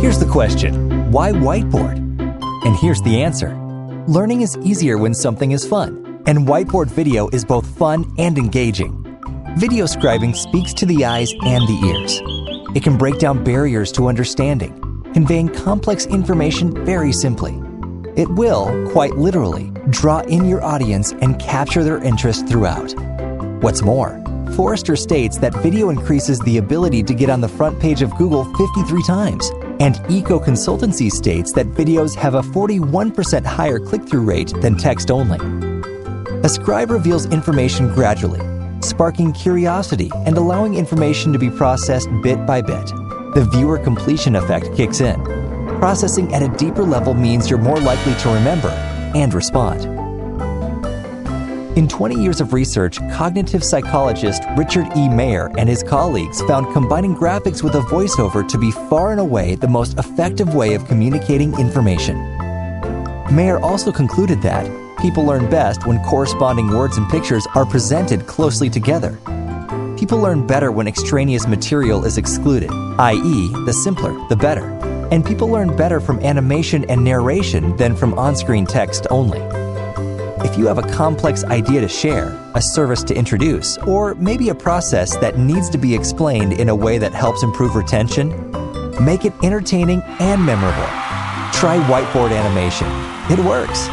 Here's the question: why whiteboard? And here's the answer. Learning is easier when something is fun, and whiteboard video is both fun and engaging. Video scribing speaks to the eyes and the ears. It can break down barriers to understanding, conveying complex information very simply. It will, quite literally, draw in your audience and capture their interest throughout. What's more, Forrester states that video increases the ability to get on the front page of Google 53 times, and Eco Consultancy states that videos have a 41% higher click-through rate than text only. A scribe reveals information gradually, sparking curiosity and allowing information to be processed bit by bit. The viewer completion effect kicks in. Processing at a deeper level means you're more likely to remember and respond. In 20 years of research, cognitive psychologist Richard E. Mayer and his colleagues found combining graphics with a voiceover to be far and away the most effective way of communicating information. Mayer also concluded that people learn best when corresponding words and pictures are presented closely together. People learn better when extraneous material is excluded, i.e., the simpler, the better. And people learn better from animation and narration than from on-screen text only. If you have a complex idea to share, a service to introduce, or maybe a process that needs to be explained in a way that helps improve retention, make it entertaining and memorable. Try whiteboard animation. It works.